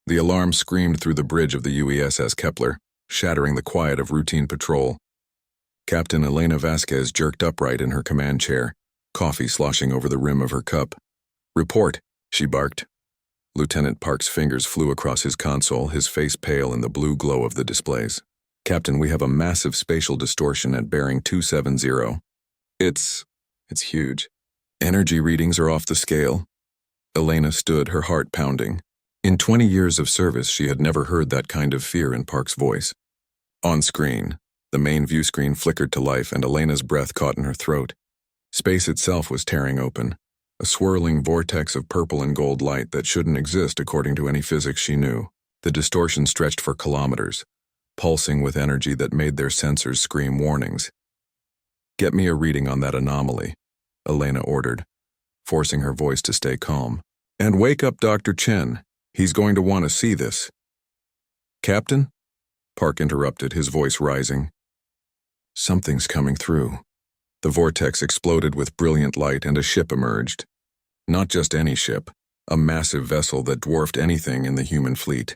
The alarm screamed through the bridge of the UESS Kepler, shattering the quiet of routine patrol. Captain Elena Vasquez jerked upright in her command chair, coffee sloshing over the rim of her cup. "Report," she barked. Lieutenant Park's fingers flew across his console, his face pale in the blue glow of the displays. "Captain, we have a massive spatial distortion at bearing 270. It's huge. Energy readings are off the scale." Elena stood, her heart pounding. In 20 years of service, she had never heard that kind of fear in Park's voice. On screen, the main view screen flickered to life and Elena's breath caught in her throat. Space itself was tearing open, a swirling vortex of purple and gold light that shouldn't exist according to any physics she knew. The distortion stretched for kilometers, pulsing with energy that made their sensors scream warnings. "Get me a reading on that anomaly," Elena ordered, forcing her voice to stay calm. "And wake up Dr. Chen. He's going to want to see this." "Captain?" Park interrupted, his voice rising. "Something's coming through." The vortex exploded with brilliant light and a ship emerged. Not just any ship, a massive vessel that dwarfed anything in the human fleet.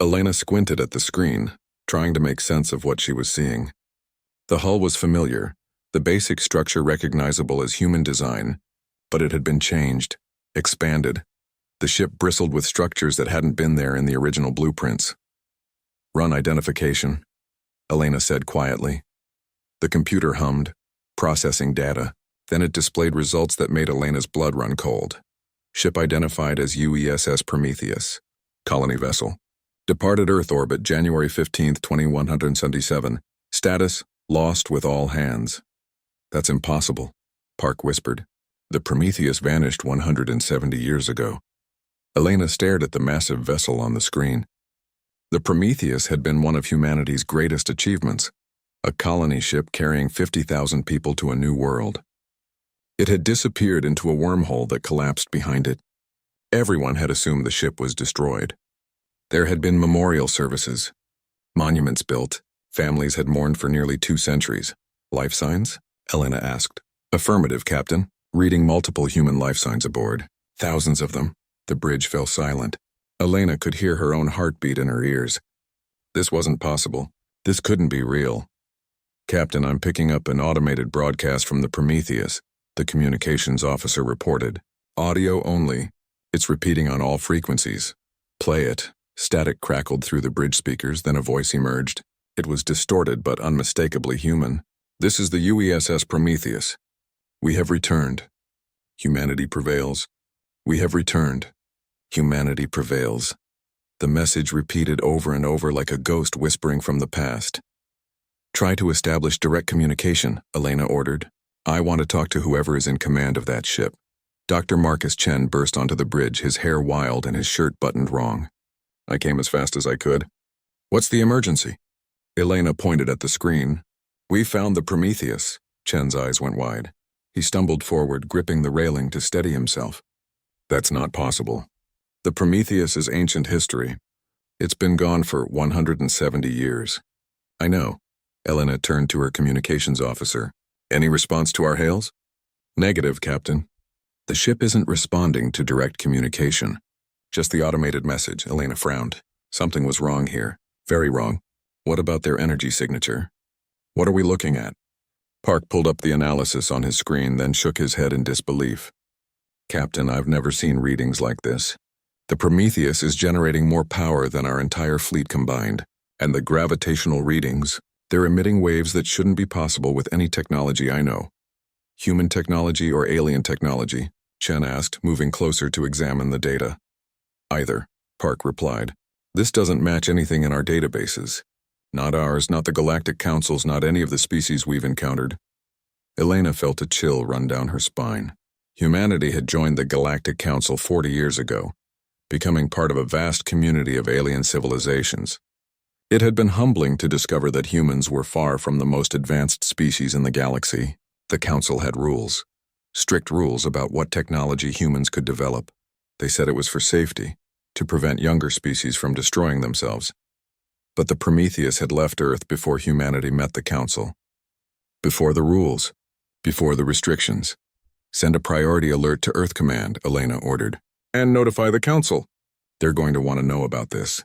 Elena squinted at the screen, trying to make sense of what she was seeing. The hull was familiar, the basic structure recognizable as human design, but it had been changed, expanded. The ship bristled with structures that hadn't been there in the original blueprints. "Run identification," Elena said quietly. The computer hummed, processing data. Then it displayed results that made Elena's blood run cold. Ship identified as UESS Prometheus. Colony vessel. Departed Earth orbit January 15th, 2177. Status, lost with all hands. "That's impossible," Park whispered. "The Prometheus vanished 170 years ago." Elena stared at the massive vessel on the screen. The Prometheus had been one of humanity's greatest achievements, a colony ship carrying 50,000 people to a new world. It had disappeared into a wormhole that collapsed behind it. Everyone had assumed the ship was destroyed. There had been memorial services, monuments built, families had mourned for nearly 2 centuries. "Life signs?" Elena asked. "Affirmative, Captain. Reading multiple human life signs aboard. Thousands of them." The bridge fell silent. Elena could hear her own heartbeat in her ears. This wasn't possible. This couldn't be real. "Captain, I'm picking up an automated broadcast from the Prometheus," the communications officer reported. "Audio only. It's repeating on all frequencies." "Play it." Static crackled through the bridge speakers, then a voice emerged. It was distorted but unmistakably human. "This is the UESS Prometheus. We have returned. Humanity prevails. We have returned. Humanity prevails." The message repeated over and over like a ghost whispering from the past. "Try to establish direct communication," Elena ordered. "I want to talk to whoever is in command of that ship." Dr. Marcus Chen burst onto the bridge, his hair wild and his shirt buttoned wrong. "I came as fast as I could." "What's the emergency?" Elena pointed at the screen. "We found the Prometheus." Chen's eyes went wide. He stumbled forward, gripping the railing to steady himself. "That's not possible. The Prometheus is ancient history. It's been gone for 170 years. "I know." Elena turned to her communications officer. "Any response to our hails?" "Negative, Captain." "The ship isn't responding to direct communication. Just the automated message." Elena frowned. Something was wrong here. Very wrong. "What about their energy signature? What are we looking at?" Park pulled up the analysis on his screen, then shook his head in disbelief. "Captain, I've never seen readings like this. The Prometheus is generating more power than our entire fleet combined, and the gravitational readings, they're emitting waves that shouldn't be possible with any technology I know." "Human technology or alien technology?" Chen asked, moving closer to examine the data. "Either," Park replied. "This doesn't match anything in our databases. Not ours, not the Galactic Council's, not any of the species we've encountered." Elena felt a chill run down her spine. Humanity had joined the Galactic Council 40 years ago, becoming part of a vast community of alien civilizations. It had been humbling to discover that humans were far from the most advanced species in the galaxy. The Council had rules, strict rules about what technology humans could develop. They said it was for safety, to prevent younger species from destroying themselves. But the Prometheus had left Earth before humanity met the Council. Before the rules, before the restrictions. "Send a priority alert to Earth Command," Elena ordered. "And notify the Council." They're going to want to know about this.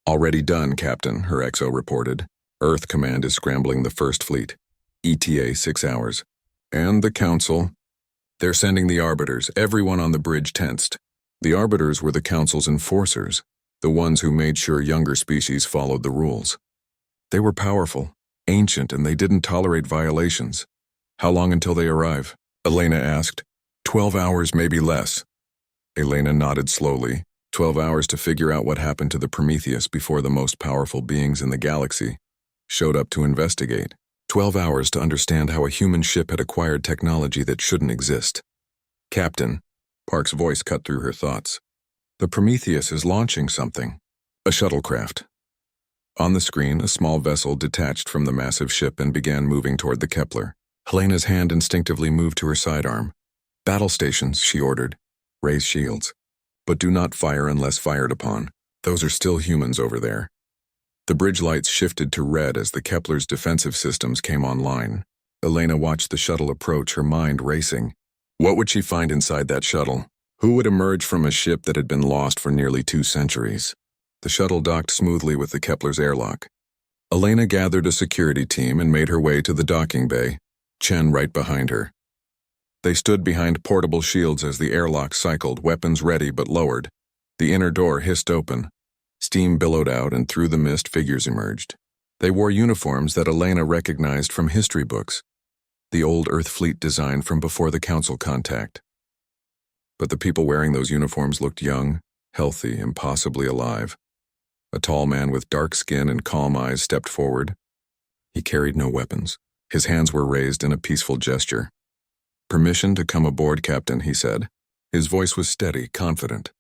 Already done, Captain, her XO reported. Earth Command is scrambling the First Fleet. ETA 6 hours. And the Council. They're sending the Arbiters, everyone on the bridge tensed. The Arbiters were the Council's enforcers, the ones who made sure younger species followed the rules. They were powerful, ancient, and they didn't tolerate violations. How long until they arrive? Elena asked. 12 hours, maybe less. Elena nodded slowly. 12 hours to figure out what happened to the Prometheus before the most powerful beings in the galaxy showed up to investigate. 12 hours to understand how a human ship had acquired technology that shouldn't exist. Captain, Park's voice cut through her thoughts. The Prometheus is launching something. A shuttlecraft. On the screen, a small vessel detached from the massive ship and began moving toward the Kepler. Helena's hand instinctively moved to her sidearm. Battle stations, she ordered. Raise shields. But do not fire unless fired upon. Those are still humans over there. The bridge lights shifted to red as the Kepler's defensive systems came online. Elena watched the shuttle approach, her mind racing. What would she find inside that shuttle? Who would emerge from a ship that had been lost for nearly 2 centuries? The shuttle docked smoothly with the Kepler's airlock. Elena gathered a security team and made her way to the docking bay, Chen right behind her. They stood behind portable shields as the airlock cycled, weapons ready but lowered. The inner door hissed open. Steam billowed out, and through the mist figures emerged. They wore uniforms that Elena recognized from history books, the old Earth fleet design from before the Council contact. But the people wearing those uniforms looked young, healthy, and possibly alive. A tall man with dark skin and calm eyes stepped forward. He carried no weapons. His hands were raised in a peaceful gesture. "Permission to come aboard, Captain," he said. His voice was steady, confident.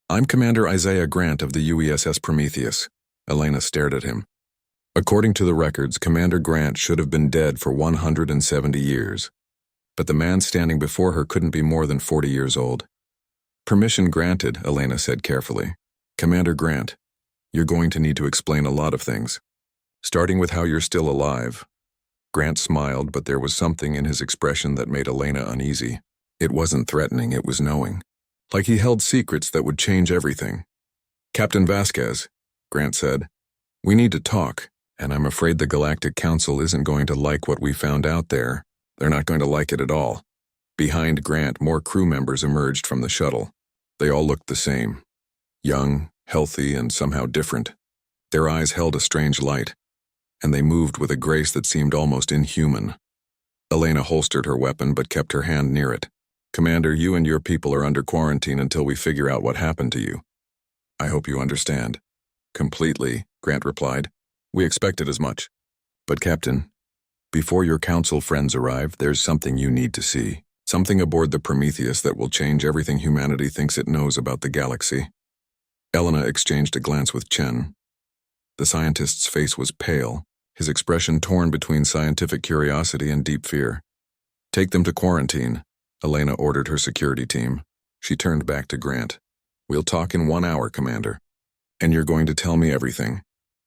"I'm Commander Isaiah Grant of the UESS Prometheus." Elena stared at him. According to the records, Commander Grant should have been dead for 170 years. But the man standing before her couldn't be more than 40 years old. "Permission granted," Elena said carefully. "Commander Grant, you're going to need to explain a lot of things, starting with how you're still alive." Grant smiled, but there was something in his expression that made Elena uneasy. It wasn't threatening, it was knowing. Like he held secrets that would change everything. "Captain Vasquez," Grant said, "we need to talk, and I'm afraid the Galactic Council isn't going to like what we found out there. They're not going to like it at all." Behind Grant, more crew members emerged from the shuttle. They all looked the same. Young, healthy, and somehow different. Their eyes held a strange light, and they moved with a grace that seemed almost inhuman. Elena holstered her weapon but kept her hand near it. "Commander, you and your people are under quarantine until we figure out what happened to you. I hope you understand." "Completely," Grant replied. "We expected as much. But Captain, before your council friends arrive, there's something you need to see. Something aboard the Prometheus that will change everything humanity thinks it knows about the galaxy." Elena exchanged a glance with Chen. The scientist's face was pale, his expression torn between scientific curiosity and deep fear. "Take them to quarantine," Elena ordered her security team. She turned back to Grant. "We'll talk in 1 hour, Commander." "And you're going to tell me everything?"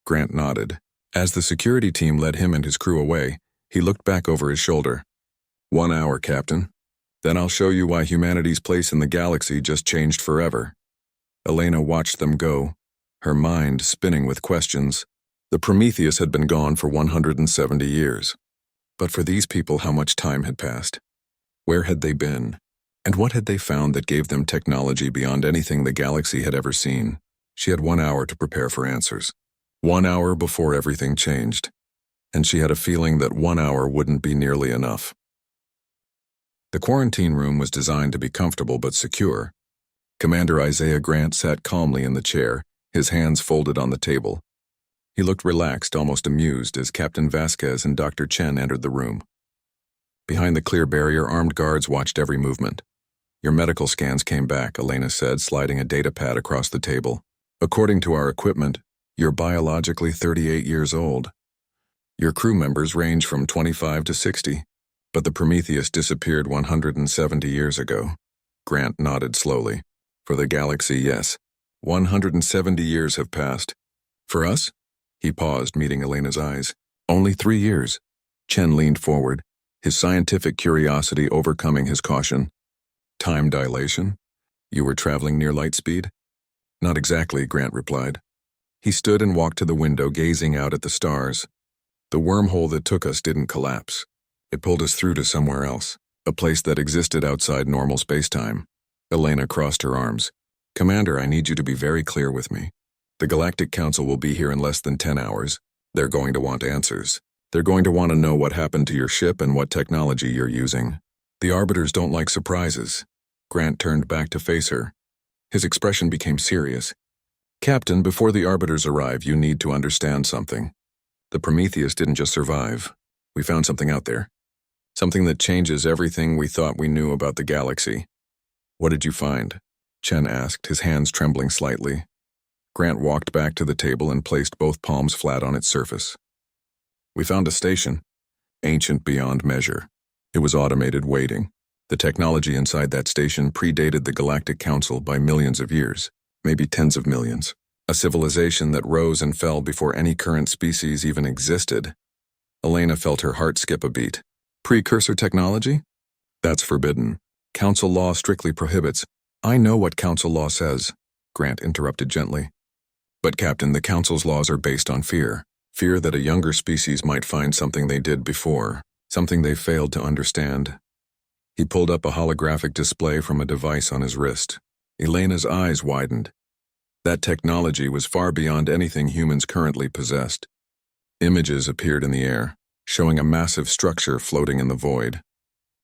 Grant nodded. As the security team led him and his crew away, he looked back over his shoulder. 1 hour, Captain. Then I'll show you why humanity's place in the galaxy just changed forever." Elena watched them go, her mind spinning with questions. The Prometheus had been gone for 170 years. But for these people, how much time had passed? Where had they been? And what had they found that gave them technology beyond anything the galaxy had ever seen? She had 1 hour to prepare for answers. 1 hour before everything changed. And she had a feeling that 1 hour wouldn't be nearly enough. The quarantine room was designed to be comfortable but secure. Commander Isaiah Grant sat calmly in the chair, his hands folded on the table. He looked relaxed, almost amused, as Captain Vasquez and Dr. Chen entered the room. Behind the clear barrier, armed guards watched every movement. "Your medical scans came back," Elena said, sliding a data pad across the table. "According to our equipment, you're biologically 38 years old. Your crew members range from 25 to 60, but the Prometheus disappeared 170 years ago." Grant nodded slowly. "For the galaxy, yes. 170 years have passed. For us?" He paused, meeting Elena's eyes. "Only 3 years." Chen leaned forward, his scientific curiosity overcoming his caution. "Time dilation? You were traveling near light speed?" Not exactly, Grant replied. He stood and walked to the window, gazing out at the stars. The wormhole that took us didn't collapse. It pulled us through to somewhere else, a place that existed outside normal space-time. Elena crossed her arms. Commander, I need you to be very clear with me. The Galactic Council will be here in less than 10 hours. They're going to want answers. They're going to want to know what happened to your ship and what technology you're using. The Arbiters don't like surprises. Grant turned back to face her. His expression became serious. Captain, before the Arbiters arrive, you need to understand something. The Prometheus didn't just survive. We found something out there. Something that changes everything we thought we knew about the galaxy. What did you find? Chen asked, his hands trembling slightly. Grant walked back to the table and placed both palms flat on its surface. We found a station, ancient beyond measure. It was automated waiting. The technology inside that station predated the Galactic Council by millions of years, maybe tens of millions. A civilization that rose and fell before any current species even existed. Elena felt her heart skip a beat. Precursor technology? That's forbidden. Council law strictly prohibits. I know what Council law says, Grant interrupted gently. But Captain, the Council's laws are based on fear. Fear that a younger species might find something they did before, something they failed to understand. He pulled up a holographic display from a device on his wrist. Elena's eyes widened. That technology was far beyond anything humans currently possessed. Images appeared in the air, showing a massive structure floating in the void.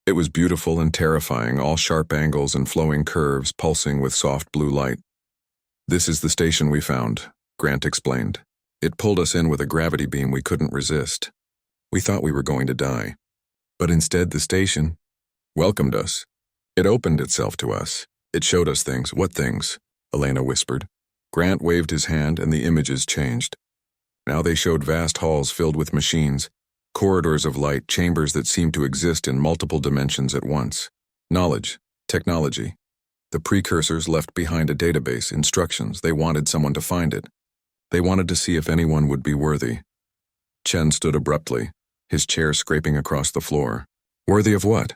It was beautiful and terrifying, all sharp angles and flowing curves pulsing with soft blue light. This is the station we found, Grant explained. It pulled us in with a gravity beam we couldn't resist. We thought we were going to die. But instead the station welcomed us. It opened itself to us. It showed us things. What things? Elena whispered. Grant waved his hand and the images changed. Now they showed vast halls filled with machines, corridors of light, chambers that seemed to exist in multiple dimensions at once. Knowledge, technology. The precursors left behind a database, instructions. They wanted someone to find it. They wanted to see if anyone would be worthy. Chen stood abruptly, his chair scraping across the floor. Worthy of what?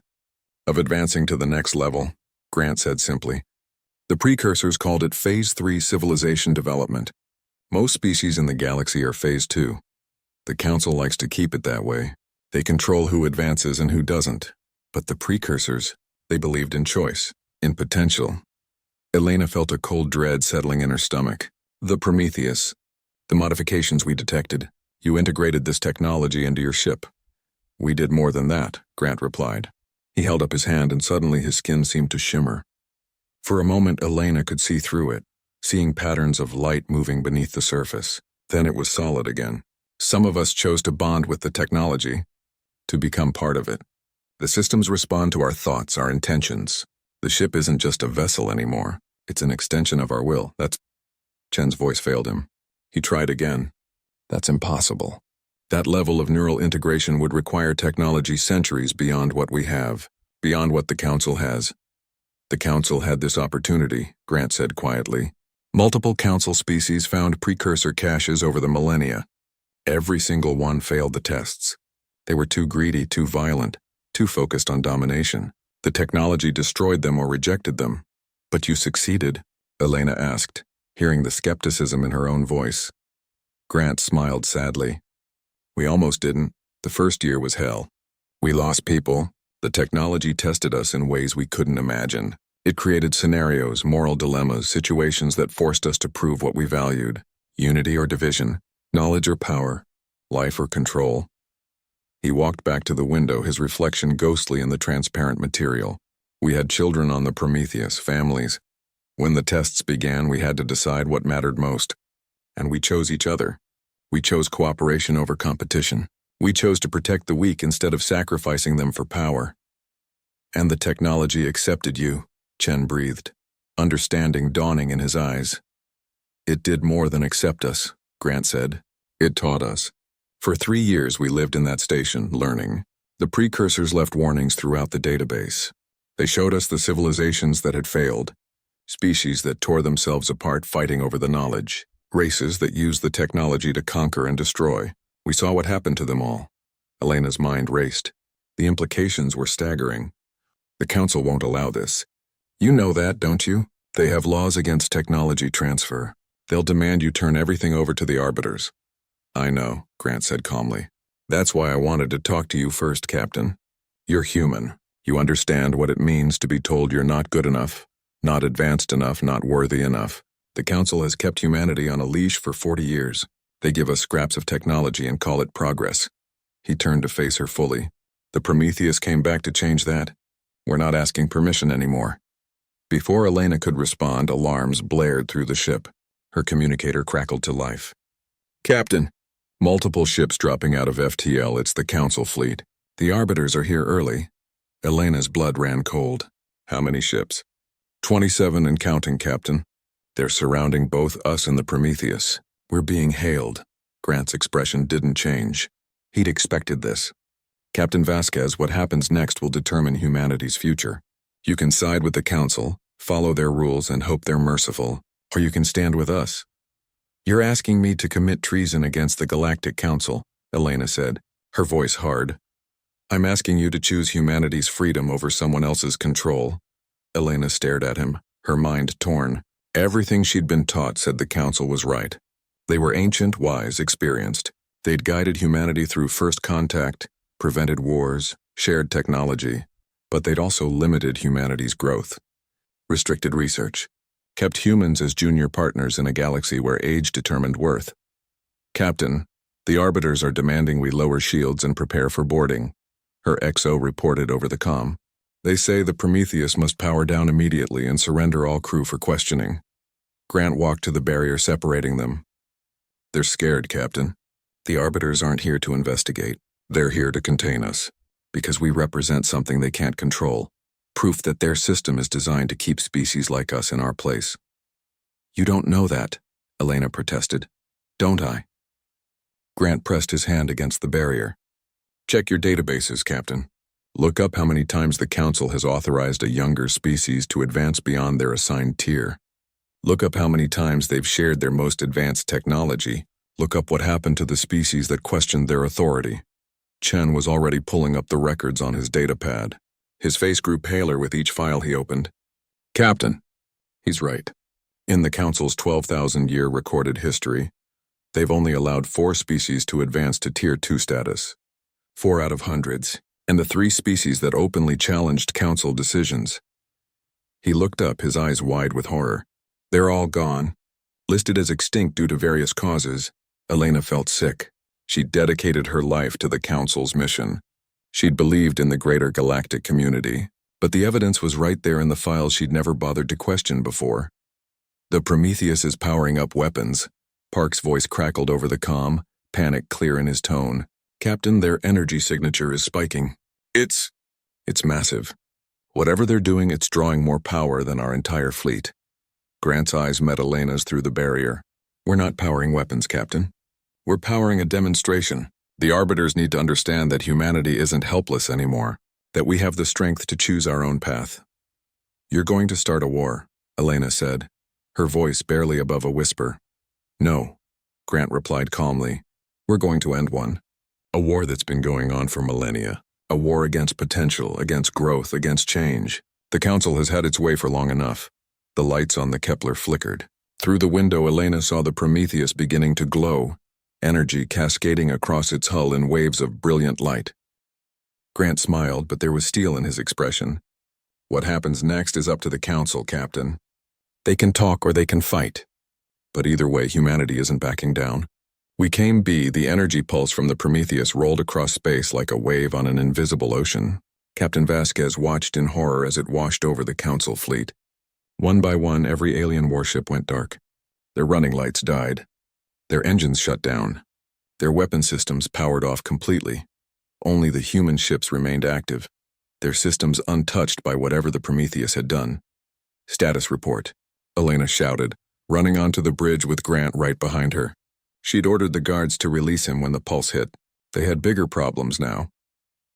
Of advancing to the next level, Grant said simply. The precursors called it Phase 3 civilization development. Most species in the galaxy are Phase 2. The Council likes to keep it that way. They control who advances and who doesn't. But the precursors, they believed in choice, in potential. Elena felt a cold dread settling in her stomach. The Prometheus. The modifications we detected. You integrated this technology into your ship. We did more than that, Grant replied. He held up his hand and suddenly his skin seemed to shimmer. For a moment, Elena could see through it, seeing patterns of light moving beneath the surface. Then it was solid again. Some of us chose to bond with the technology, to become part of it. The systems respond to our thoughts, our intentions. The ship isn't just a vessel anymore. It's an extension of our will. Chen's voice failed him. He tried again. That's impossible. That level of neural integration would require technology centuries beyond what we have, beyond what the Council has. The Council had this opportunity, Grant said quietly. Multiple Council species found precursor caches over the millennia. Every single one failed the tests. They were too greedy, too violent, too focused on domination. The technology destroyed them or rejected them. But you succeeded, Elena asked, hearing the skepticism in her own voice. Grant smiled sadly. We almost didn't. The first year was hell. We lost people. The technology tested us in ways we couldn't imagine. It created scenarios, moral dilemmas, situations that forced us to prove what we valued. Unity or division, knowledge or power, life or control. He walked back to the window, his reflection ghostly in the transparent material. We had children on the Prometheus, families. When the tests began, we had to decide what mattered most. And we chose each other. We chose cooperation over competition. We chose to protect the weak instead of sacrificing them for power. And the technology accepted you, Chen breathed, understanding dawning in his eyes. It did more than accept us, Grant said. It taught us. For 3 years we lived in that station, learning. The precursors left warnings throughout the database. They showed us the civilizations that had failed, species that tore themselves apart fighting over the knowledge, races that used the technology to conquer and destroy. We saw what happened to them all. Elena's mind raced. The implications were staggering. The Council won't allow this. You know that, don't you? They have laws against technology transfer. They'll demand you turn everything over to the Arbiters. I know, Grant said calmly. That's why I wanted to talk to you first, Captain. You're human. You understand what it means to be told you're not good enough, not advanced enough, not worthy enough. The Council has kept humanity on a leash for 40 years. They give us scraps of technology and call it progress. He turned to face her fully. The Prometheus came back to change that. We're not asking permission anymore. Before Elena could respond, alarms blared through the ship. Her communicator crackled to life. Captain, multiple ships dropping out of FTL. It's the Council fleet. The Arbiters are here early. Elena's blood ran cold. How many ships? 27 and counting, Captain. They're surrounding both us and the Prometheus. We're being hailed. Grant's expression didn't change. He'd expected this. Captain Vasquez, what happens next will determine humanity's future. You can side with the Council, follow their rules and hope they're merciful, or you can stand with us. You're asking me to commit treason against the Galactic Council, Elena said, her voice hard. I'm asking you to choose humanity's freedom over someone else's control. Elena stared at him, her mind torn. Everything she'd been taught said the Council was right. They were ancient, wise, experienced. They'd guided humanity through first contact, prevented wars, shared technology, but they'd also limited humanity's growth. Restricted research. Kept humans as junior partners in a galaxy where age determined worth. Captain, the Arbiters are demanding we lower shields and prepare for boarding. Her XO reported over the comm. They say the Prometheus must power down immediately and surrender all crew for questioning. Grant walked to the barrier separating them. They're scared, Captain. The Arbiters aren't here to investigate. They're here to contain us, because we represent something they can't control. Proof that their system is designed to keep species like us in our place. You don't know that, Elena protested. Don't I? Grant pressed his hand against the barrier. Check your databases, Captain. Look up how many times the Council has authorized a younger species to advance beyond their assigned tier. Look up how many times they've shared their most advanced technology. Look up what happened to the species that questioned their authority. Chen was already pulling up the records on his datapad. His face grew paler with each file he opened. Captain, he's right. In the Council's 12,000-year recorded history, they've only allowed 4 species to advance to Tier 2 status. 4 out of hundreds, and the 3 species that openly challenged Council decisions. He looked up, his eyes wide with horror. They're all gone. Listed as extinct due to various causes. Elena felt sick. She'd dedicated her life to the Council's mission. She'd believed in the greater galactic community, but the evidence was right there in the files she'd never bothered to question before. The Prometheus is powering up weapons. Park's voice crackled over the comm, panic clear in his tone. Captain, their energy signature is spiking. It's massive. Whatever they're doing, it's drawing more power than our entire fleet. Grant's eyes met Elena's through the barrier. We're not powering weapons, Captain. We're powering a demonstration. The Arbiters need to understand that humanity isn't helpless anymore, that we have the strength to choose our own path. You're going to start a war, Elena said, her voice barely above a whisper. No, Grant replied calmly. We're going to end one. A war that's been going on for millennia. A war against potential, against growth, against change. The Council has had its way for long enough. The lights on the Kepler flickered. Through the window, Elena saw the Prometheus beginning to glow, energy cascading across its hull in waves of brilliant light. Grant smiled, but there was steel in his expression. What happens next is up to the Council, Captain. They can talk or they can fight. But either way, humanity isn't backing down. We came B, the energy pulse from the Prometheus rolled across space like a wave on an invisible ocean. Captain Vasquez watched in horror as it washed over the Council fleet. One by one, every alien warship went dark. Their running lights died. Their engines shut down. Their weapon systems powered off completely. Only the human ships remained active, their systems untouched by whatever the Prometheus had done. Status report, Elena shouted, running onto the bridge with Grant right behind her. She'd ordered the guards to release him when the pulse hit. They had bigger problems now.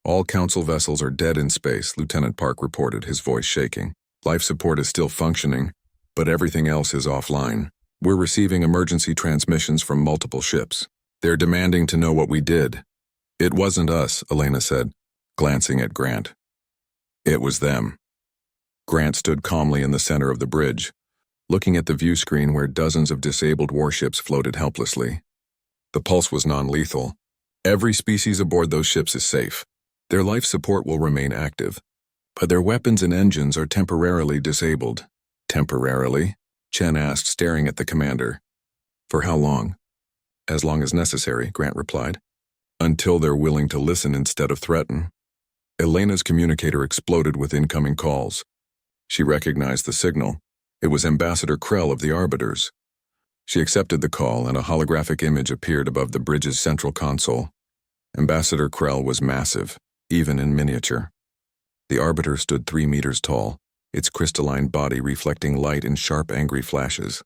All Council vessels are dead in space, Lieutenant Park reported, his voice shaking. Life support is still functioning, but everything else is offline. We're receiving emergency transmissions from multiple ships. They're demanding to know what we did. It wasn't us, Elena said, glancing at Grant. It was them. Grant stood calmly in the center of the bridge, looking at the view screen where dozens of disabled warships floated helplessly. The pulse was non-lethal. Every species aboard those ships is safe. Their life support will remain active, but their weapons and engines are temporarily disabled. Temporarily? Chen asked, staring at the commander. For how long? As long as necessary, Grant replied. Until they're willing to listen instead of threaten. Elena's communicator exploded with incoming calls. She recognized the signal. It was Ambassador Krell of the Arbiters. She accepted the call, and a holographic image appeared above the bridge's central console. Ambassador Krell was massive, even in miniature. The Arbiter stood 3 meters tall, its crystalline body reflecting light in sharp, angry flashes.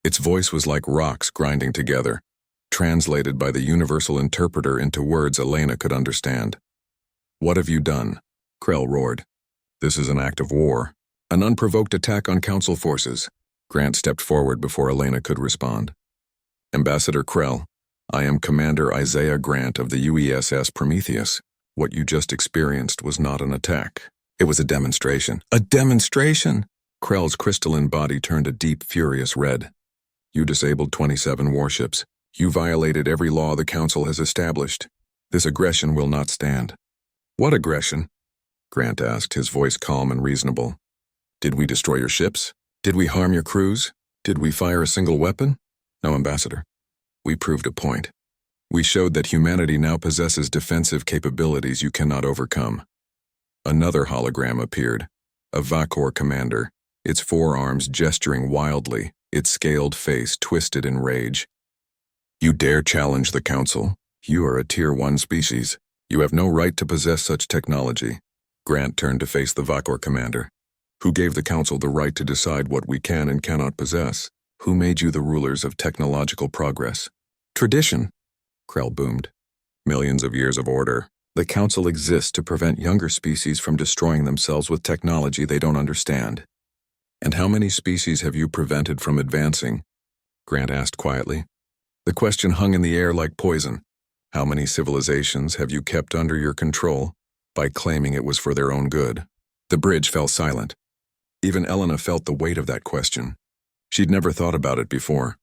Its voice was like rocks grinding together, translated by the universal interpreter into words Elena could understand. "What have you done?" Krell roared. "This is an act of war. An unprovoked attack on Council forces." Grant stepped forward before Elena could respond. "Ambassador Krell, I am Commander Isaiah Grant of the UESS Prometheus. What you just experienced was not an attack. It was a demonstration." "A demonstration?" Krell's crystalline body turned a deep, furious red. "You disabled 27 warships. You violated every law the Council has established. This aggression will not stand." "What aggression?" Grant asked, his voice calm and reasonable. "Did we destroy your ships? Did we harm your crews? Did we fire a single weapon? No, Ambassador. We proved a point. We showed that humanity now possesses defensive capabilities you cannot overcome." Another hologram appeared, a Vakor commander, its forearms gesturing wildly, its scaled face twisted in rage. "You dare challenge the Council? You are a Tier 1 species. You have no right to possess such technology." Grant turned to face the Vakor commander. "Who gave the Council the right to decide what we can and cannot possess? Who made you the rulers of technological progress?" "Tradition," Krell boomed. "Millions of years of order. The Council exists to prevent younger species from destroying themselves with technology they don't understand." "And how many species have you prevented from advancing?" Grant asked quietly. The question hung in the air like poison. How many civilizations have you kept under your control by claiming it was for their own good? The bridge fell silent. Even Elena felt the weight of that question. She'd never thought about it before,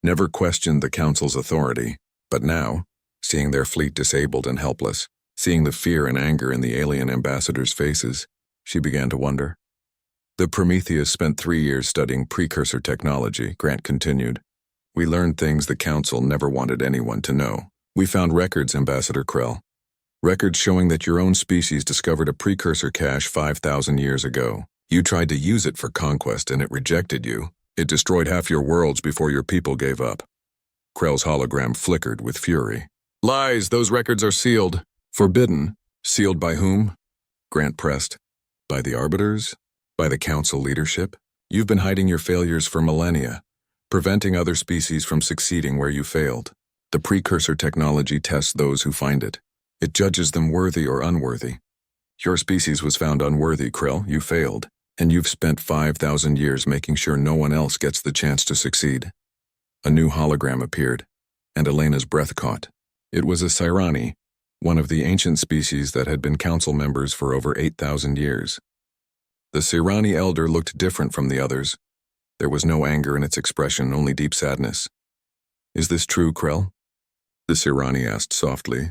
never questioned the Council's authority, but now, seeing their fleet disabled and helpless, seeing the fear and anger in the alien ambassadors' faces, she began to wonder. "The Prometheus spent 3 years studying precursor technology," Grant continued. "We learned things the Council never wanted anyone to know. We found records, Ambassador Krell. Records showing that your own species discovered a precursor cache 5,000 years ago. You tried to use it for conquest and it rejected you. It destroyed half your worlds before your people gave up." Krell's hologram flickered with fury. "Lies! Those records are sealed. Forbidden. Sealed by whom?" Grant pressed. "By the Arbiters? By the Council leadership? You've been hiding your failures for millennia, preventing other species from succeeding where you failed. The precursor technology tests those who find it. It judges them worthy or unworthy. Your species was found unworthy, Krell. You failed. And you've spent 5,000 years making sure no one else gets the chance to succeed." A new hologram appeared, and Elena's breath caught. It was a Sirani, one of the ancient species that had been council members for over 8,000 years. The Sirani elder looked different from the others. There was no anger in its expression, only deep sadness. "Is this true, Krell?" The Sirani asked softly.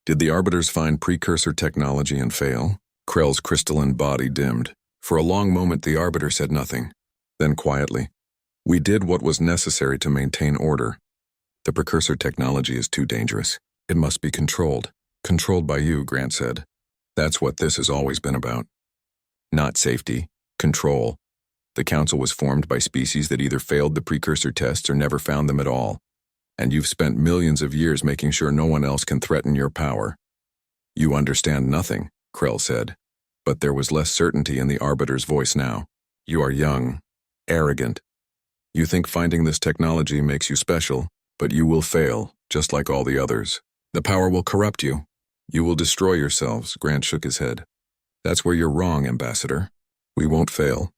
"Did the Arbiters find precursor technology and fail?" Krell's crystalline body dimmed. For a long moment the Arbiter said nothing. Then quietly, "We did what was necessary to maintain order. The precursor technology is too dangerous. It must be controlled. Controlled by you," Grant said. "That's what this has always been about. Not safety, control. The Council was formed by species that either failed the precursor tests or never found them at all. And you've spent millions of years making sure no one else can threaten your power." "You understand nothing," Krell said. But there was less certainty in the Arbiter's voice now. "You are young, arrogant. You think finding this technology makes you special, but you will fail, just like all the others. The power will corrupt you. You will destroy yourselves." Grant shook his head. "That's where you're wrong, Ambassador. We won't fail.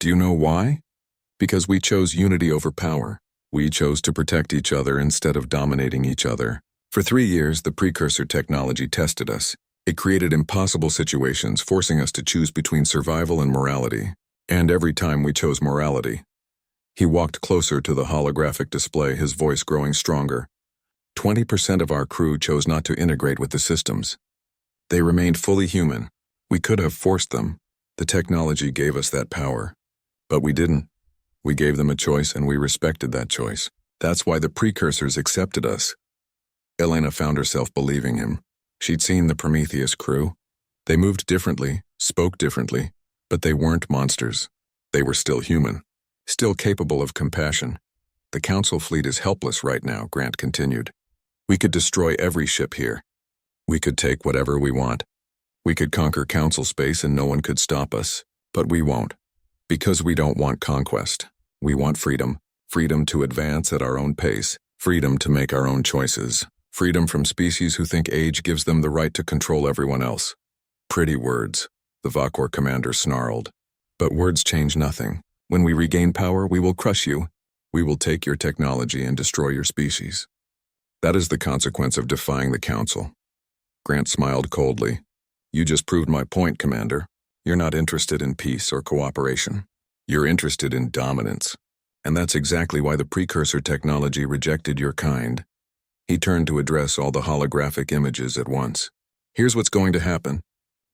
Do you know why? Because we chose unity over power. We chose to protect each other instead of dominating each other. For 3 years, the precursor technology tested us. It created impossible situations, forcing us to choose between survival and morality. And every time we chose morality, He walked closer to the holographic display, his voice growing stronger. 20% of our crew chose not to integrate with the systems. They remained fully human. We could have forced them. The technology gave us that power. But we didn't. We gave them a choice and we respected that choice. That's why the precursors accepted us. Elena found herself believing him. She'd seen the Prometheus crew. They moved differently, spoke differently, but they weren't monsters. They were still human, still capable of compassion. The Council fleet is helpless right now, Grant continued. We could destroy every ship here. We could take whatever we want. We could conquer Council space and no one could stop us. But we won't. Because we don't want conquest. We want freedom. Freedom to advance at our own pace. Freedom to make our own choices. Freedom from species who think age gives them the right to control everyone else. Pretty words, the Vakor commander snarled. But words change nothing. When we regain power, we will crush you. We will take your technology and destroy your species. That is the consequence of defying the Council. Grant smiled coldly. You just proved my point, Commander. You're not interested in peace or cooperation. You're interested in dominance. And that's exactly why the precursor technology rejected your kind. He turned to address all the holographic images at once. Here's what's going to happen.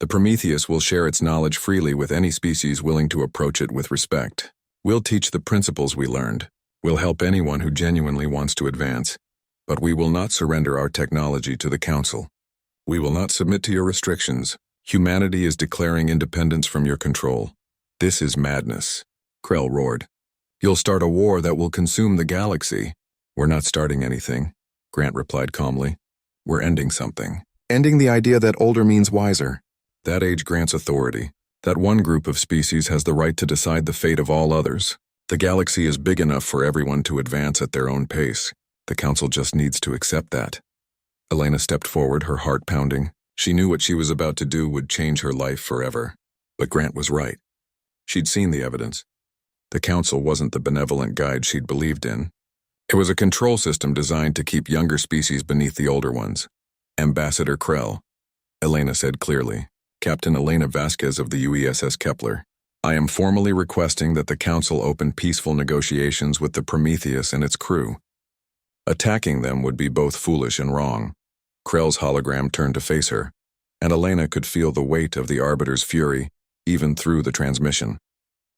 The Prometheus will share its knowledge freely with any species willing to approach it with respect. We'll teach the principles we learned. We'll help anyone who genuinely wants to advance. But we will not surrender our technology to the Council. We will not submit to your restrictions. Humanity is declaring independence from your control. This is madness, Krell roared. You'll start a war that will consume the galaxy. We're not starting anything, Grant replied calmly. We're ending something. Ending the idea that older means wiser. That age grants authority. That one group of species has the right to decide the fate of all others. The galaxy is big enough for everyone to advance at their own pace. The Council just needs to accept that. Elena stepped forward, her heart pounding. She knew what she was about to do would change her life forever. But Grant was right. She'd seen the evidence. The Council wasn't the benevolent guide she'd believed in. It was a control system designed to keep younger species beneath the older ones. Ambassador Krell, Elena said clearly. Captain Elena Vasquez of the UESS Kepler. I am formally requesting that the Council open peaceful negotiations with the Prometheus and its crew. Attacking them would be both foolish and wrong. Krell's hologram turned to face her, and Elena could feel the weight of the Arbiter's fury, even through the transmission.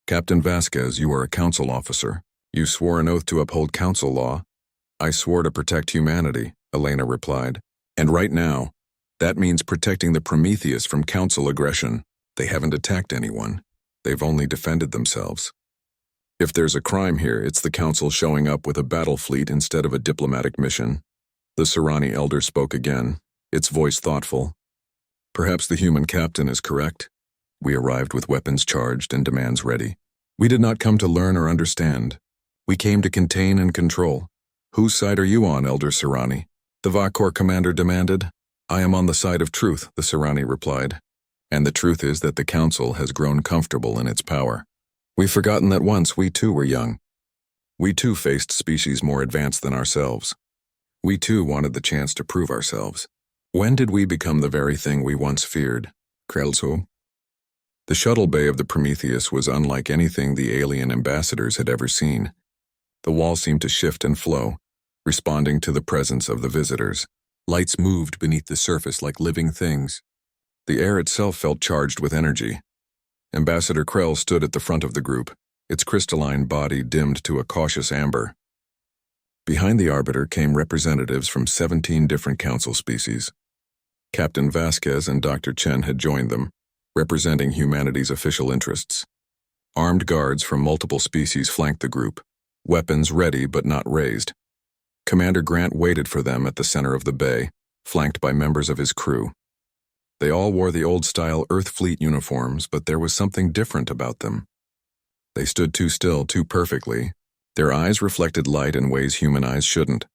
Captain Vasquez, you are a Council officer. You swore an oath to uphold Council law. I swore to protect humanity, Elena replied. And right now, that means protecting the Prometheus from Council aggression. They haven't attacked anyone. They've only defended themselves. If there's a crime here, it's the Council showing up with a battle fleet instead of a diplomatic mission. The Serani elder spoke again, its voice thoughtful. Perhaps the human captain is correct. We arrived with weapons charged and demands ready. We did not come to learn or understand. We came to contain and control. Whose side are you on, Elder Serani? The Vakor commander demanded. I am on the side of truth, the Serani replied. And the truth is that the Council has grown comfortable in its power. We've forgotten that once we too were young. We too faced species more advanced than ourselves. We too wanted the chance to prove ourselves. When did we become the very thing we once feared? Krellso. The shuttle bay of the Prometheus was unlike anything the alien ambassadors had ever seen. The wall seemed to shift and flow, responding to the presence of the visitors. Lights moved beneath the surface like living things. The air itself felt charged with energy. Ambassador Krell stood at the front of the group, its crystalline body dimmed to a cautious amber. Behind the Arbiter came representatives from 17 different Council species. Captain Vasquez and Dr. Chen had joined them, representing humanity's official interests. Armed guards from multiple species flanked the group, weapons ready but not raised. Commander Grant waited for them at the center of the bay, flanked by members of his crew. They all wore the old-style Earth Fleet uniforms, but there was something different about them. They stood too still, too perfectly. Their eyes reflected light in ways human eyes shouldn't.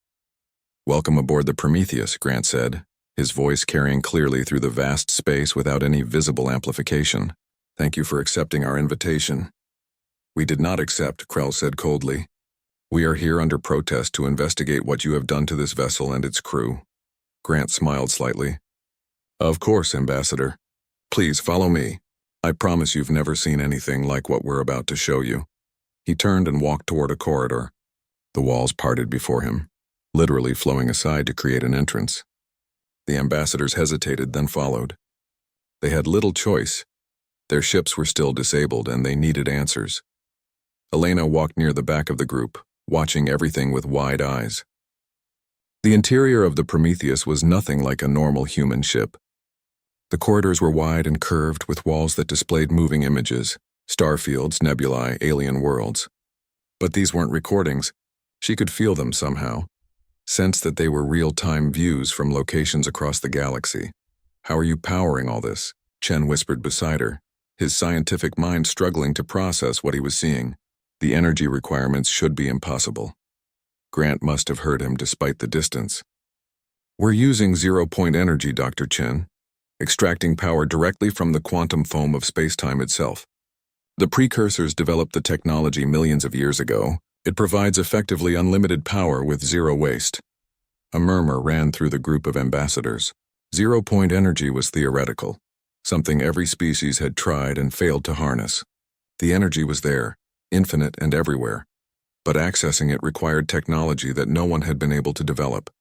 Welcome aboard the Prometheus, Grant said, his voice carrying clearly through the vast space without any visible amplification. Thank you for accepting our invitation. We did not accept, Krell said coldly. We are here under protest to investigate what you have done to this vessel and its crew. Grant smiled slightly. Of course, Ambassador. Please follow me. I promise you've never seen anything like what we're about to show you. He turned and walked toward a corridor. The walls parted before him, literally flowing aside to create an entrance. The ambassadors hesitated, then followed. They had little choice. Their ships were still disabled, and they needed answers. Elena walked near the back of the group, watching everything with wide eyes. The interior of the Prometheus was nothing like a normal human ship. The corridors were wide and curved, with walls that displayed moving images, starfields, nebulae, alien worlds. But these weren't recordings. She could feel them somehow, sense that they were real-time views from locations across the galaxy. "How are you powering all this?" Chen whispered beside her, his scientific mind struggling to process what he was seeing. The energy requirements should be impossible. Grant must have heard him despite the distance. "We're using zero-point energy, Dr. Chen, extracting power directly from the quantum foam of space-time itself. The precursors developed the technology millions of years ago. It provides effectively unlimited power with zero waste." A murmur ran through the group of ambassadors. Zero-point energy was theoretical, something every species had tried and failed to harness. The energy was there, infinite and everywhere, but accessing it required technology that no one had been able to develop.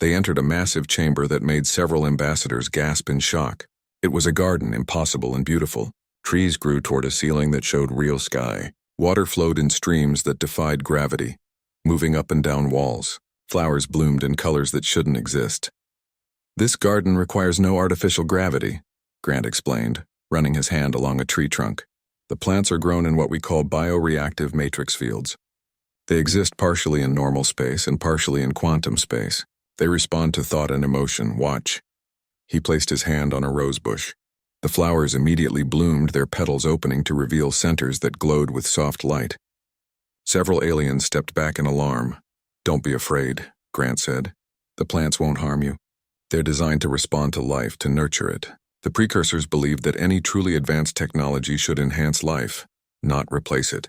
They entered a massive chamber that made several ambassadors gasp in shock. It was a garden, impossible and beautiful. Trees grew toward a ceiling that showed real sky. Water flowed in streams that defied gravity, moving up and down walls. Flowers bloomed in colors that shouldn't exist. "This garden requires no artificial gravity," Grant explained, running his hand along a tree trunk. "The plants are grown in what we call bioreactive matrix fields. They exist partially in normal space and partially in quantum space. They respond to thought and emotion. Watch." He placed his hand on a rose bush. The flowers immediately bloomed, their petals opening to reveal centers that glowed with soft light. Several aliens stepped back in alarm. "Don't be afraid," Grant said. "The plants won't harm you. They're designed to respond to life, to nurture it." The precursors believed that any truly advanced technology should enhance life, not replace it.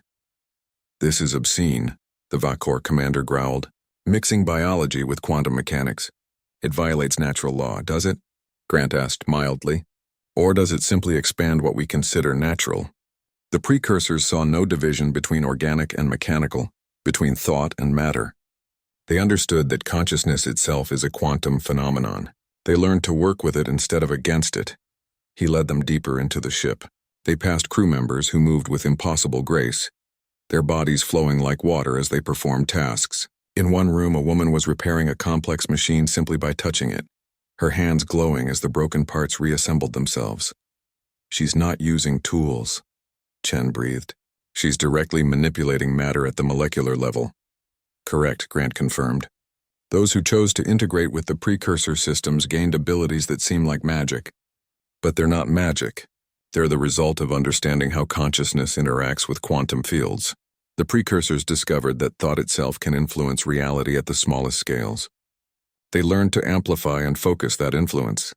"This is obscene," the Vakor commander growled, "mixing biology with quantum mechanics. It violates natural law, does it?" Grant asked mildly. "Or does it simply expand what we consider natural?" The precursors saw no division between organic and mechanical, between thought and matter. They understood that consciousness itself is a quantum phenomenon. They learned to work with it instead of against it. He led them deeper into the ship. They passed crew members who moved with impossible grace, their bodies flowing like water as they performed tasks. In one room, a woman was repairing a complex machine simply by touching it, her hands glowing as the broken parts reassembled themselves. "She's not using tools," Chen breathed. "She's directly manipulating matter at the molecular level." "Correct," Grant confirmed. "Those who chose to integrate with the precursor systems gained abilities that seem like magic. But they're not magic. They're the result of understanding how consciousness interacts with quantum fields. The precursors discovered that thought itself can influence reality at the smallest scales. They learned to amplify and focus that influence."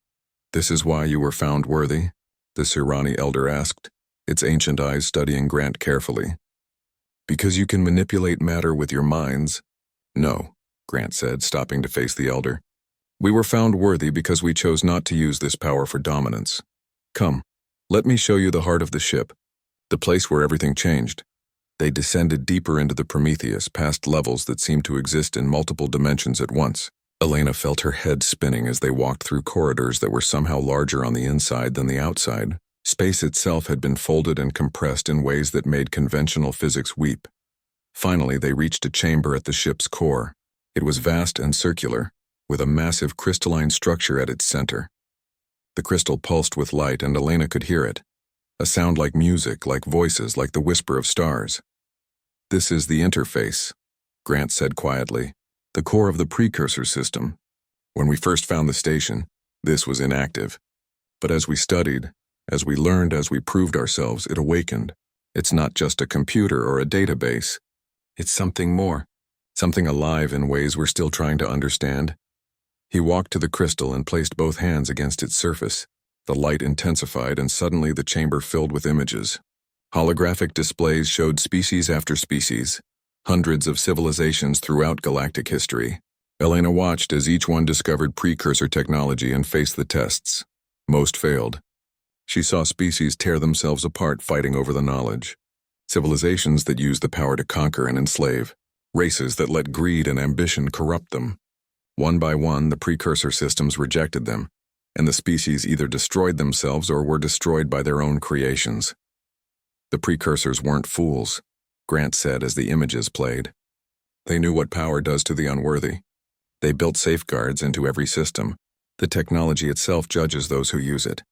"This is why you were found worthy?" the Sirani elder asked, its ancient eyes studying Grant carefully. "Because you can manipulate matter with your minds?" "No," Grant said, stopping to face the elder. "We were found worthy because we chose not to use this power for dominance. Come, let me show you the heart of the ship, the place where everything changed." They descended deeper into the Prometheus, past levels that seemed to exist in multiple dimensions at once. Elena felt her head spinning as they walked through corridors that were somehow larger on the inside than the outside. Space itself had been folded and compressed in ways that made conventional physics weep. Finally, they reached a chamber at the ship's core. It was vast and circular, with a massive crystalline structure at its center. The crystal pulsed with light, and Elena could hear it. A sound like music, like voices, like the whisper of stars. "This is the interface," Grant said quietly. "The core of the precursor system. When we first found the station, this was inactive. But as we studied, as we learned, as we proved ourselves, it awakened. It's not just a computer or a database. It's something more, something alive in ways we're still trying to understand." He walked to the crystal and placed both hands against its surface. The light intensified, and suddenly the chamber filled with images. Holographic displays showed species after species, hundreds of civilizations throughout galactic history. Elena watched as each one discovered precursor technology and faced the tests. Most failed. She saw species tear themselves apart fighting over the knowledge. Civilizations that use the power to conquer and enslave. Races that let greed and ambition corrupt them. One by one, the precursor systems rejected them, and the species either destroyed themselves or were destroyed by their own creations. The precursors weren't fools, Grant said as the images played. They knew what power does to the unworthy. They built safeguards into every system. The technology itself judges those who use it.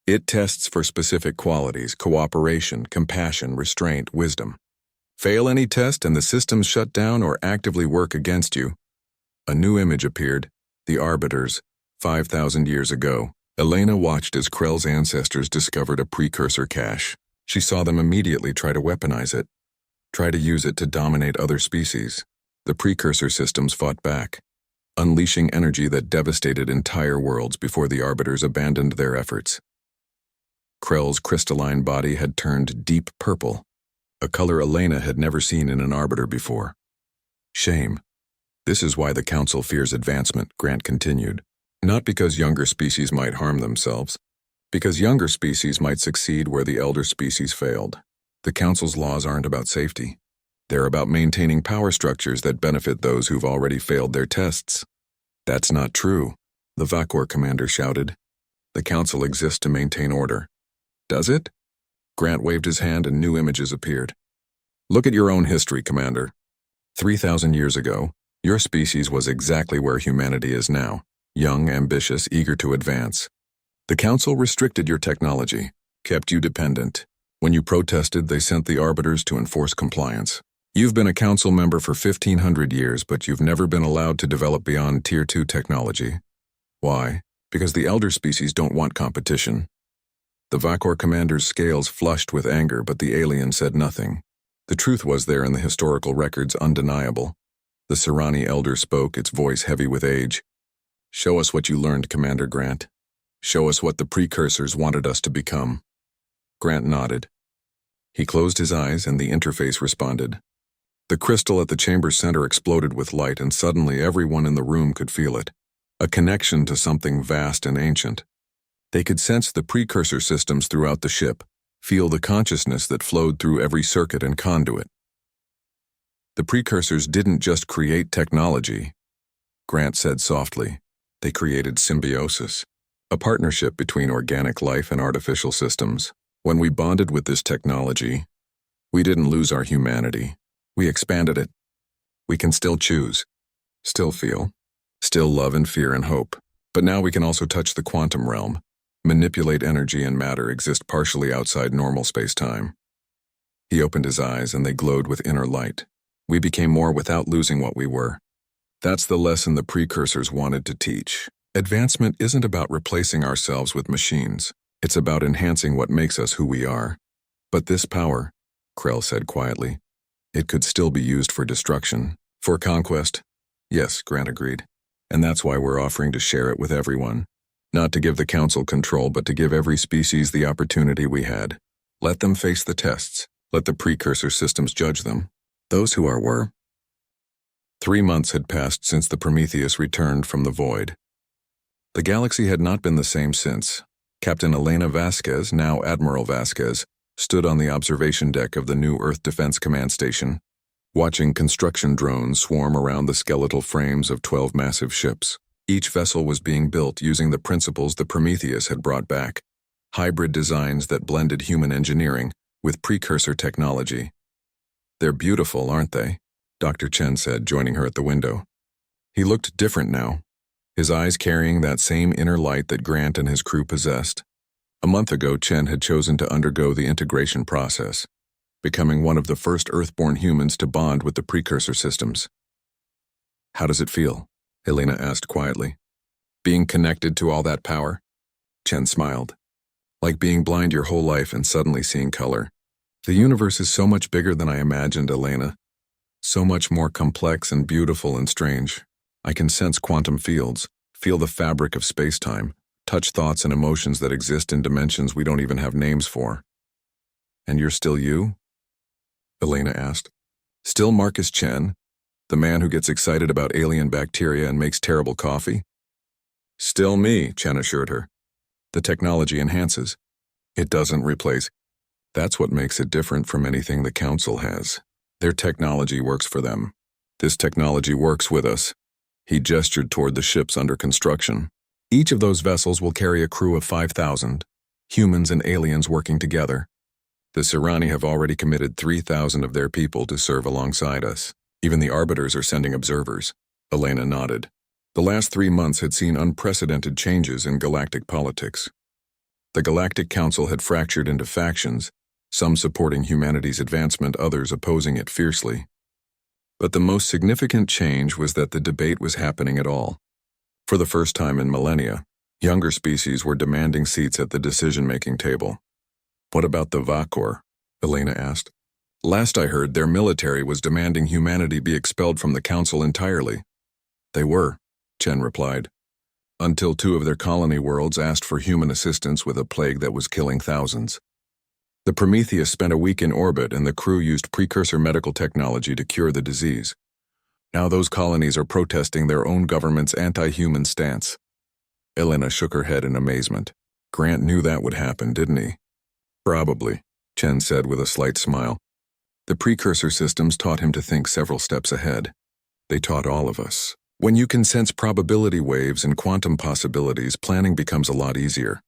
It tests for specific qualities: cooperation, compassion, restraint, wisdom. Fail any test and the systems shut down or actively work against you. A new image appeared, the Arbiters, 5,000 years ago. Elena watched as Krell's ancestors discovered a precursor cache. She saw them immediately try to weaponize it, try to use it to dominate other species. The precursor systems fought back, unleashing energy that devastated entire worlds before the Arbiters abandoned their efforts. Krell's crystalline body had turned deep purple, a color Elena had never seen in an Arbiter before. Shame. This is why the Council fears advancement, Grant continued. Not because younger species might harm themselves, because younger species might succeed where the elder species failed. The Council's laws aren't about safety. They're about maintaining power structures that benefit those who've already failed their tests. That's not true, the Vakor commander shouted. The Council exists to maintain order. Does it? Grant waved his hand and new images appeared. Look at your own history, Commander. 3,000 years ago, your species was exactly where humanity is now, young, ambitious, eager to advance. The Council restricted your technology, kept you dependent. When you protested, they sent the Arbiters to enforce compliance. You've been a Council member for 1,500 years, but you've never been allowed to develop beyond Tier 2 technology. Why? Because the elder species don't want competition. The Vakor commander's scales flushed with anger, but the alien said nothing. The truth was there in the historical records, undeniable. The Serani elder spoke, its voice heavy with age. Show us what you learned, Commander Grant. Show us what the precursors wanted us to become. Grant nodded. He closed his eyes and the interface responded. The crystal at the chamber center exploded with light, and suddenly everyone in the room could feel it. A connection to something vast and ancient. They could sense the precursor systems throughout the ship, feel the consciousness that flowed through every circuit and conduit. The precursors didn't just create technology, Grant said softly. They created symbiosis, a partnership between organic life and artificial systems. When we bonded with this technology, we didn't lose our humanity. We expanded it. We can still choose, still feel, still love and fear and hope. But now we can also touch the quantum realm. Manipulate energy and matter exist partially outside normal space-time. He opened his eyes and they glowed with inner light. We became more without losing what we were. That's the lesson the precursors wanted to teach. Advancement isn't about replacing ourselves with machines. It's about enhancing what makes us who we are. But this power, Krell said quietly, it could still be used for destruction, for conquest. Yes, Grant agreed. And that's why we're offering to share it with everyone. Not to give the Council control, but to give every species the opportunity we had. Let them face the tests. Let the precursor systems judge them. Those who were. 3 months had passed since the Prometheus returned from the void. The galaxy had not been the same since. Captain Elena Vasquez, now Admiral Vasquez, stood on the observation deck of the new Earth Defense Command Station, watching construction drones swarm around the skeletal frames of 12 massive ships. Each vessel was being built using the principles the Prometheus had brought back, hybrid designs that blended human engineering with precursor technology. They're beautiful, aren't they? Dr. Chen said, joining her at the window. He looked different now, his eyes carrying that same inner light that Grant and his crew possessed. A month ago, Chen had chosen to undergo the integration process, becoming one of the first Earthborn humans to bond with the precursor systems. How does it feel? Elena asked quietly. Being connected to all that power? Chen smiled. Like being blind your whole life and suddenly seeing color. The universe is so much bigger than I imagined, Elena. So much more complex and beautiful and strange. I can sense quantum fields, feel the fabric of space-time, touch thoughts and emotions that exist in dimensions we don't even have names for. And you're still you? Elena asked. Still Marcus Chen? The man who gets excited about alien bacteria and makes terrible coffee? Still me, Chen assured her. The technology enhances. It doesn't replace. That's what makes it different from anything the Council has. Their technology works for them. This technology works with us. He gestured toward the ships under construction. Each of those vessels will carry a crew of 5,000, humans and aliens working together. The Sirani have already committed 3,000 of their people to serve alongside us. Even the Arbiters are sending observers. Elena nodded. The last 3 months had seen unprecedented changes in galactic politics. The Galactic Council had fractured into factions, some supporting humanity's advancement, others opposing it fiercely. But the most significant change was that the debate was happening at all. For the first time in millennia, younger species were demanding seats at the decision-making table. What about the Vakor? Elena asked. Last I heard, their military was demanding humanity be expelled from the Council entirely. They were, Chen replied, until 2 of their colony worlds asked for human assistance with a plague that was killing thousands. The Prometheus spent a week in orbit and the crew used precursor medical technology to cure the disease. Now those colonies are protesting their own government's anti-human stance. Elena shook her head in amazement. Grant knew that would happen, didn't he? Probably, Chen said with a slight smile. The precursor systems taught him to think several steps ahead. They taught all of us. When you can sense probability waves and quantum possibilities, planning becomes a lot easier.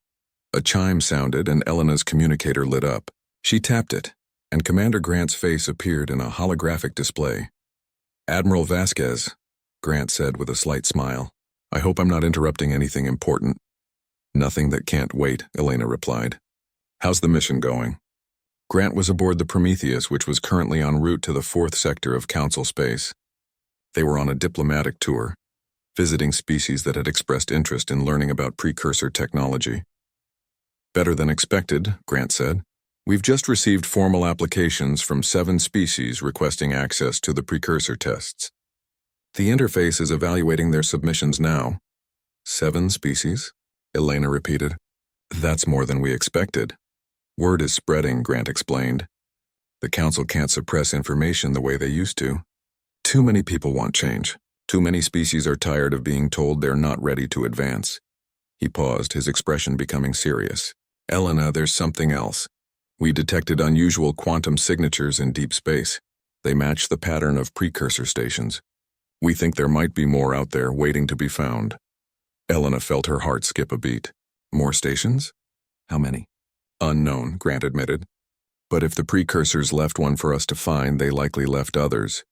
A chime sounded and Elena's communicator lit up. She tapped it, and Commander Grant's face appeared in a holographic display. Admiral Vasquez, Grant said with a slight smile. I hope I'm not interrupting anything important. Nothing that can't wait, Elena replied. How's the mission going? Grant was aboard the Prometheus, which was currently en route to the 4th sector of Council space. They were on a diplomatic tour, visiting species that had expressed interest in learning about precursor technology. Better than expected, Grant said. We've just received formal applications from 7 species requesting access to the precursor tests. The interface is evaluating their submissions now. 7 species? Elena repeated. That's more than we expected. Word is spreading, Grant explained. The Council can't suppress information the way they used to. Too many people want change. Too many species are tired of being told they're not ready to advance. He paused, his expression becoming serious. Elena, there's something else. We detected unusual quantum signatures in deep space. They match the pattern of precursor stations. We think there might be more out there waiting to be found. Elena felt her heart skip a beat. More stations? How many? Unknown, Grant admitted. But if the precursors left one for us to find, they likely left others.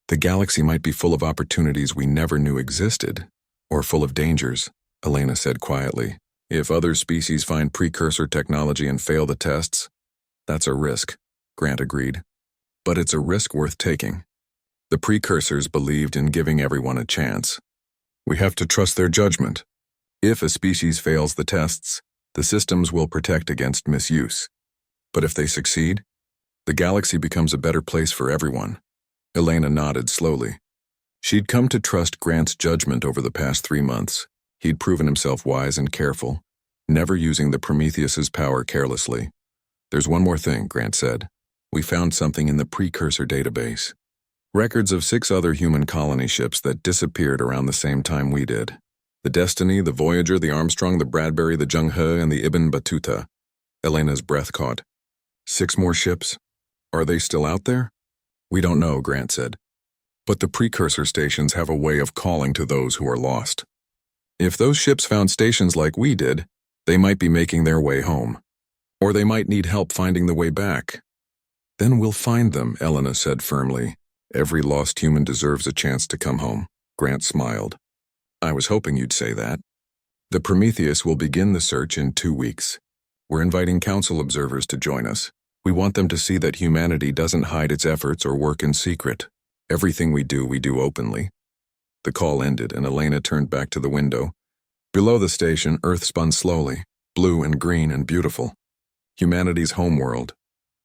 The galaxy might be full of opportunities we never knew existed, or full of dangers, Elena said quietly. If other species find precursor technology and fail the tests, that's a risk, Grant agreed. But it's a risk worth taking. The precursors believed in giving everyone a chance. We have to trust their judgment. If a species fails the tests, the systems will protect against misuse. But if they succeed, the galaxy becomes a better place for everyone. Elena nodded slowly. She'd come to trust Grant's judgment over the past 3 months. He'd proven himself wise and careful, never using the Prometheus's power carelessly. There's one more thing, Grant said. We found something in the precursor database. Records of 6 other human colony ships that disappeared around the same time we did. The Destiny, the Voyager, the Armstrong, the Bradbury, the Jung He, and the Ibn Battuta. Elena's breath caught. 6 more ships? Are they still out there? We don't know, Grant said. But the precursor stations have a way of calling to those who are lost. If those ships found stations like we did, they might be making their way home. Or they might need help finding the way back. Then we'll find them, Elena said firmly. Every lost human deserves a chance to come home. Grant smiled. I was hoping you'd say that. The Prometheus will begin the search in 2 weeks. We're inviting Council observers to join us. We want them to see that humanity doesn't hide its efforts or work in secret. Everything we do openly. The call ended and Elena turned back to the window. Below the station, Earth spun slowly, blue and green and beautiful. Humanity's homeworld,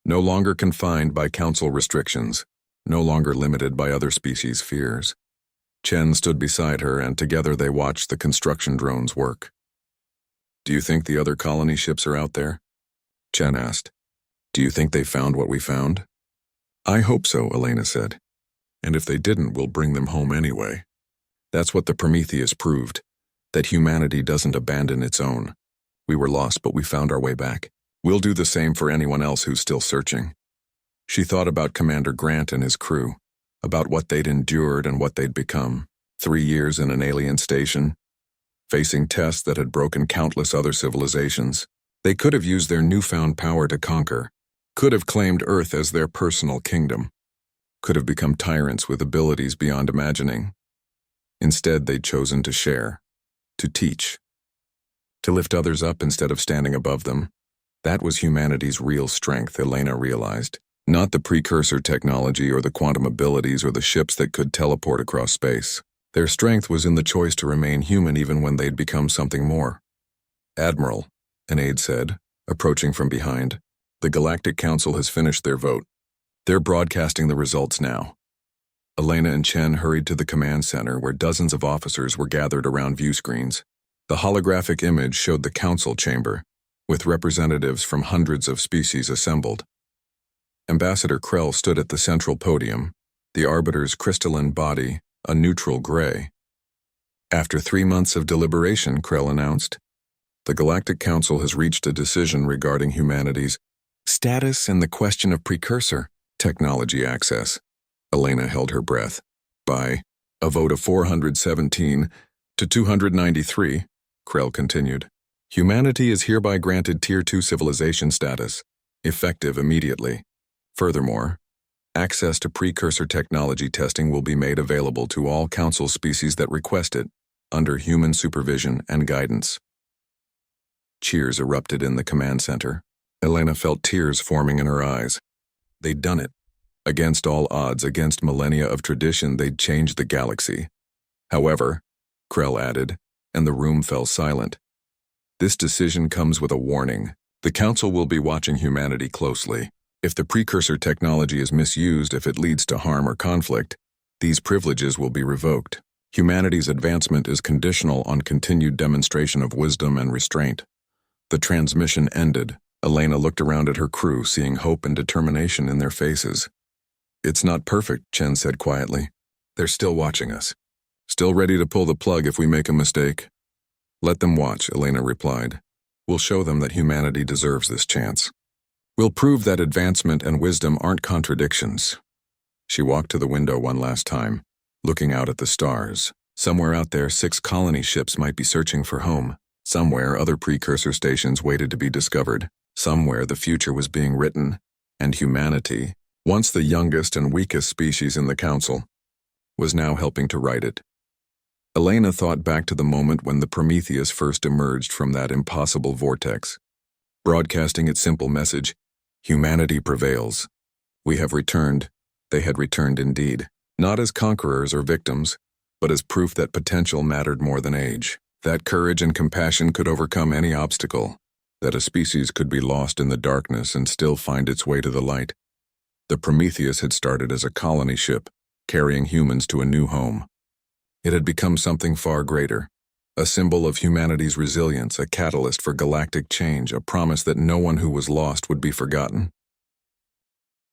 no longer confined by Council restrictions, no longer limited by other species' fears. Chen stood beside her and together they watched the construction drones work. Do you think the other colony ships are out there? Chen asked. Do you think they found what we found? I hope so, Elena said. And if they didn't, we'll bring them home anyway. That's what the Prometheus proved, that humanity doesn't abandon its own. We were lost, but we found our way back. We'll do the same for anyone else who's still searching. She thought about Commander Grant and his crew, about what they'd endured and what they'd become. 3 years in an alien station, facing tests that had broken countless other civilizations. They could have used their newfound power to conquer, could have claimed Earth as their personal kingdom, could have become tyrants with abilities beyond imagining. Instead, they'd chosen to share, to teach, to lift others up instead of standing above them. That was humanity's real strength, Elena realized. Not the precursor technology or the quantum abilities or the ships that could teleport across space. Their strength was in the choice to remain human even when they'd become something more. "Admiral," an aide said, approaching from behind, "the Galactic Council has finished their vote. They're broadcasting the results now." Elena and Chen hurried to the command center where dozens of officers were gathered around view screens. The holographic image showed the council chamber, with representatives from hundreds of species assembled. Ambassador Krell stood at the central podium, the Arbiter's crystalline body a neutral gray. After 3 months of deliberation, Krell announced, the Galactic Council has reached a decision regarding humanity's status and the question of precursor technology access. Elena held her breath. By a vote of 417 to 293, Krell continued, humanity is hereby granted Tier 2 civilization status, effective immediately. Furthermore, access to precursor technology testing will be made available to all Council species that request it, under human supervision and guidance. Cheers erupted in the command center. Elena felt tears forming in her eyes. They'd done it. Against all odds, against millennia of tradition, they'd changed the galaxy. However, Krell added, and the room fell silent, this decision comes with a warning. The Council will be watching humanity closely. If the precursor technology is misused, if it leads to harm or conflict, these privileges will be revoked. Humanity's advancement is conditional on continued demonstration of wisdom and restraint. The transmission ended. Elena looked around at her crew, seeing hope and determination in their faces. It's not perfect, Chen said quietly. They're still watching us. Still ready to pull the plug if we make a mistake. Let them watch, Elena replied. We'll show them that humanity deserves this chance. We'll prove that advancement and wisdom aren't contradictions. She walked to the window one last time, looking out at the stars. Somewhere out there, 6 colony ships might be searching for home. Somewhere, other precursor stations waited to be discovered. Somewhere, the future was being written, and humanity, once the youngest and weakest species in the Council, was now helping to write it. Elena thought back to the moment when the Prometheus first emerged from that impossible vortex, broadcasting its simple message, humanity prevails. We have returned. They had returned indeed, not as conquerors or victims, but as proof that potential mattered more than age, that courage and compassion could overcome any obstacle, that a species could be lost in the darkness and still find its way to the light. The Prometheus had started as a colony ship, carrying humans to a new home. It had become something far greater, a symbol of humanity's resilience, a catalyst for galactic change, a promise that no one who was lost would be forgotten.